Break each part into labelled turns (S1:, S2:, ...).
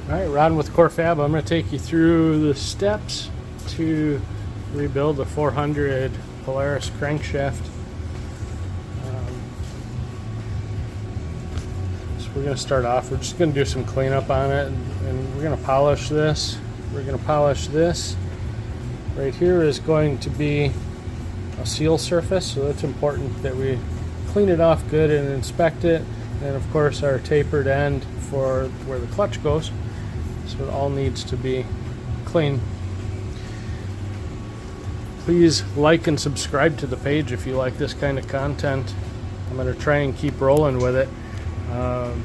S1: Alright, Ron with Core Fab. I'm going to take you through the steps to rebuild a 400 Polaris crankshaft. So we're going to start off, we're just going to do some cleanup on it, and we're going to polish this. We're going to polish this. Right here is going to be a seal surface, so that's important that we clean it off good and inspect it. And of course our tapered end for where the clutch goes. So it all needs to be clean. Please like and subscribe to the page if you like this kind of content. I'm going to try and keep rolling with it. I'm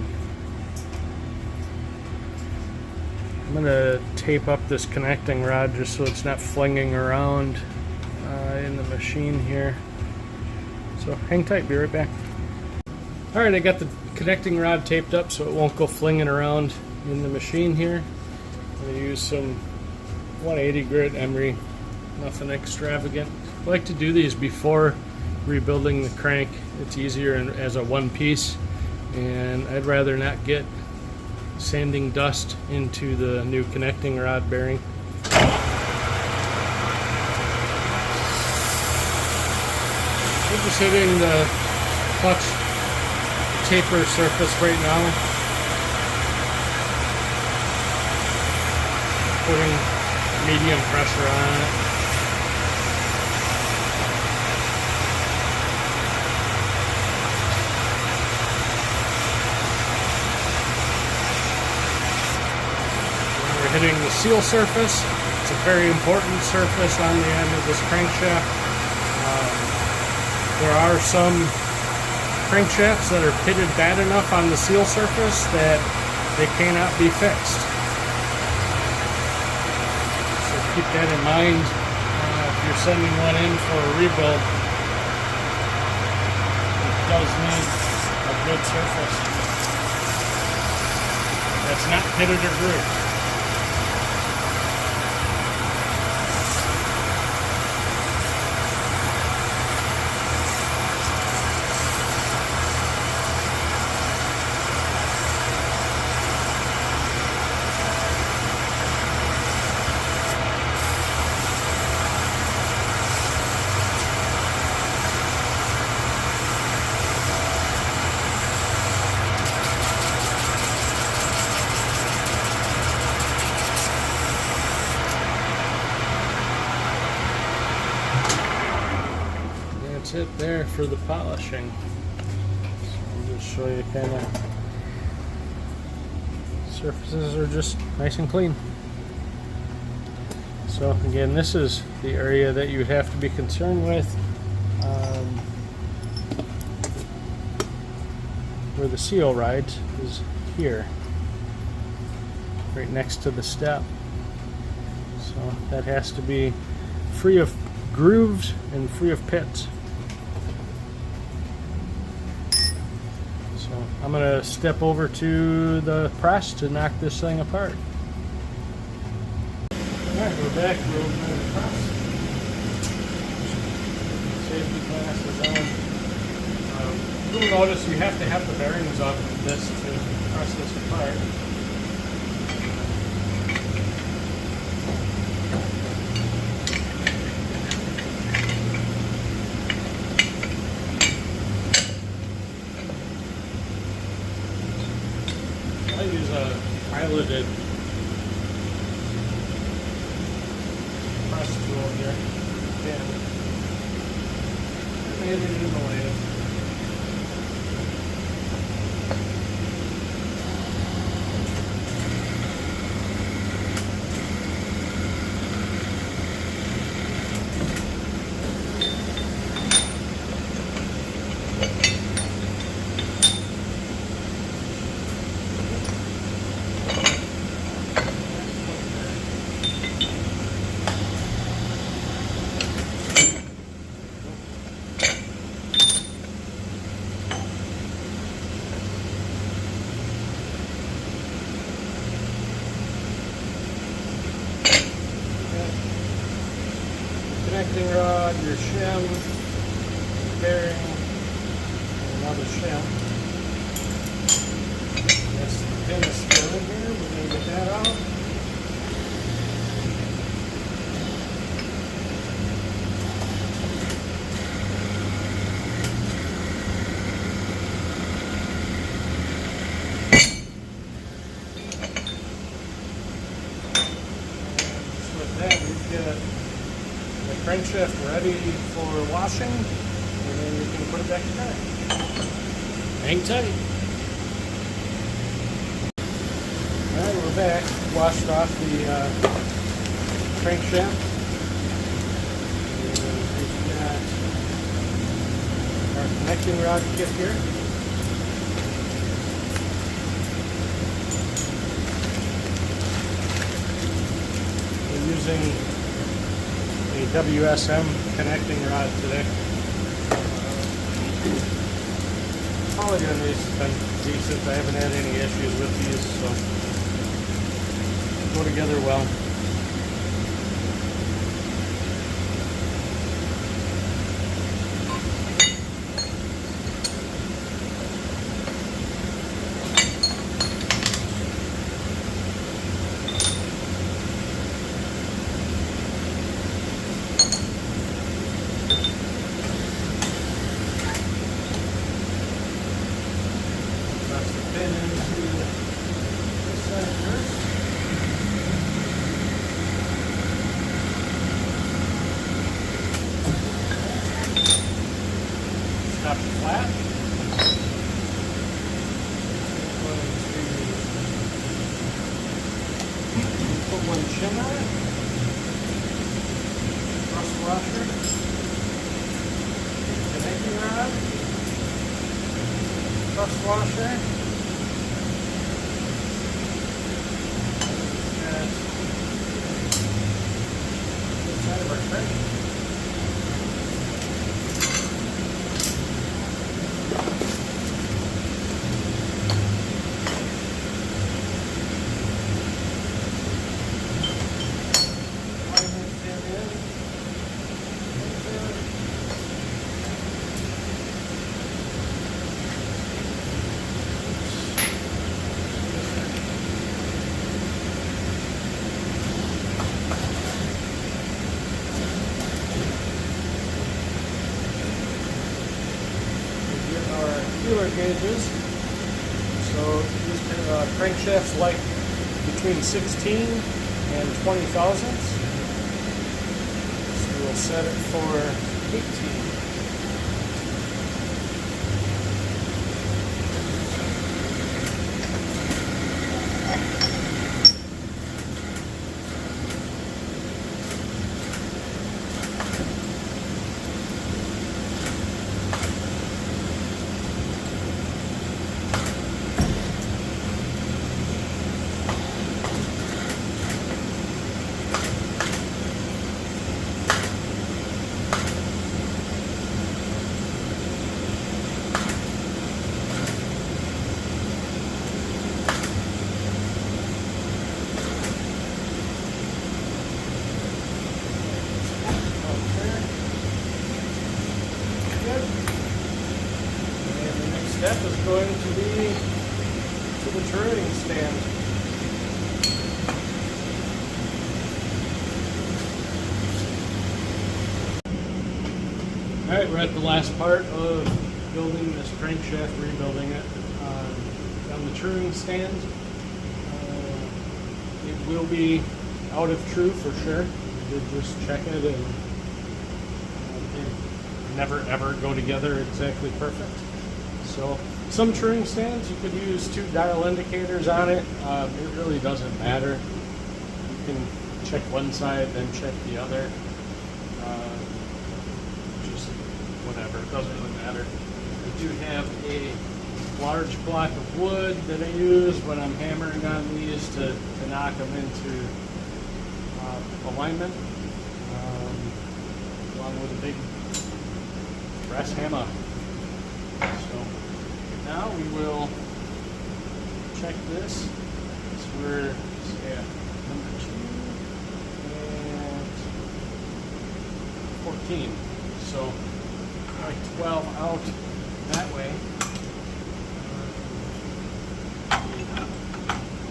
S1: going to tape up this connecting rod just so it's not flinging around in the machine here. So hang tight, be right back. Alright, I got the connecting rod taped up so it won't go flinging around in the machine here. I'm going to use some 180 grit emery, nothing extravagant. I like to do these before rebuilding the crank. It's easier as a one piece, and I'd rather not get sanding dust into the new connecting rod bearing. We're just hitting the clutch taper surface right now. Putting medium pressure on it. We're hitting the seal surface. It's a very important surface on the end of this crankshaft. There are some crankshafts that are pitted bad enough on the seal surface that they cannot be fixed. Keep that in mind if you're sending one in for a rebuild. It does need a good surface that's not pitted or grooved. That's it there for the polishing. So I'll just show you kind of surfaces are just nice and clean. So again, this is the area that you would have to be concerned with, where the seal rides is here, right next to the step. So that has to be free of grooves and free of pits. So I'm going to step over to the press to knock this thing apart. Alright, we're back. We're over to the press. Safety glasses on. You'll notice you have to have the bearings off of this to press this apart. I use a piloted press tool here. Yeah. I made it in the lathe. connecting rod, your shim, bearing, and another shim. Yes, the pin is still in here. We're going to get that off. get the crankshaft ready for washing, and then you can put it back together. Hang tight. Alright, we're back. Washed off the crankshaft. And we've got our connecting rod kit here. We're using a WSM connecting rod today. Quality on these has been decent. I haven't had any issues with these, so go together well. Press the pin into the center. Stop it flat. Put one chin on it. Rust washer. Connecting rod. Rust washer. And inside of our crank. Feeler gauges. So these crankshafts like between 16 and 20 thousandths. So we'll set it for 18. Step is going to be to the turning stand. Alright, we're at the last part of building this crankshaft, rebuilding it on the turning stand. It will be out of true for sure. I did just check it, and it never ever go together exactly perfect. So some truing stands, you could use 2 dial indicators on it. It really doesn't matter. You can check one side, then check the other. Just whatever, it doesn't really matter. I do have a large block of wood that I use when I'm hammering on these to knock them into alignment, along with a big brass hammer. So now we will check this. So we're at number 2 and 14. So like 12 out that way. Not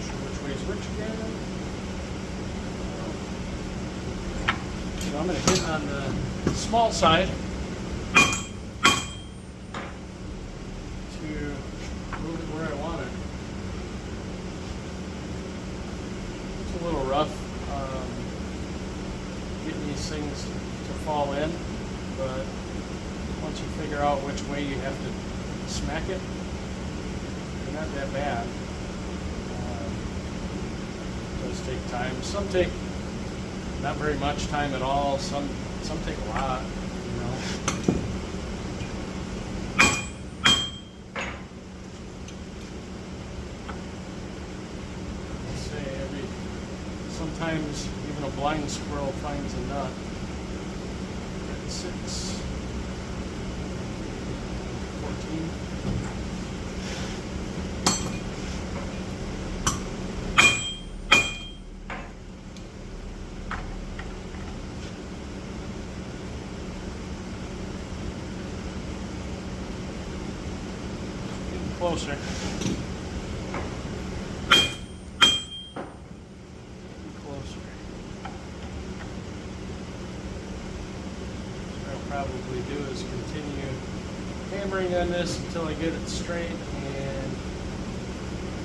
S1: sure which way is which again. So I'm going to hit on the small side. these things to fall in, but once you figure out which way you have to smack it, they're not that bad. It does take time. Some take not very much time at all. Some take a lot, you know. Let's say sometimes even a blind squirrel finds a nut. At 6, 14. Closer. Closer. What I'll probably do is continue hammering on this until I get it straight and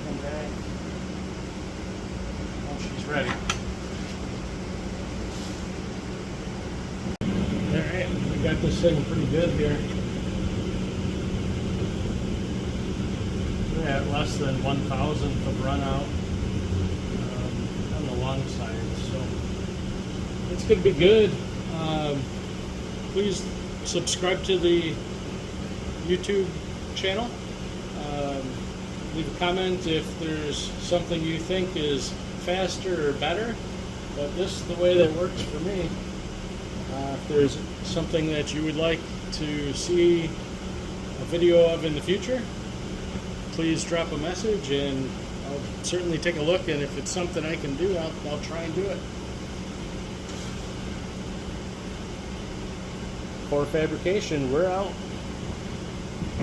S1: come back once she's ready. Alright, we got this thing pretty good here. At less than 1,000th of run out on the long side, so it's going to be good. Please subscribe to the YouTube channel. Leave a comment if there's something you think is faster or better, but this is the way that works for me. If there's something that you would like to see a video of in the future, please drop a message and I'll certainly take a look, and if it's something I can do, I'll try and do it. For fabrication, we're out.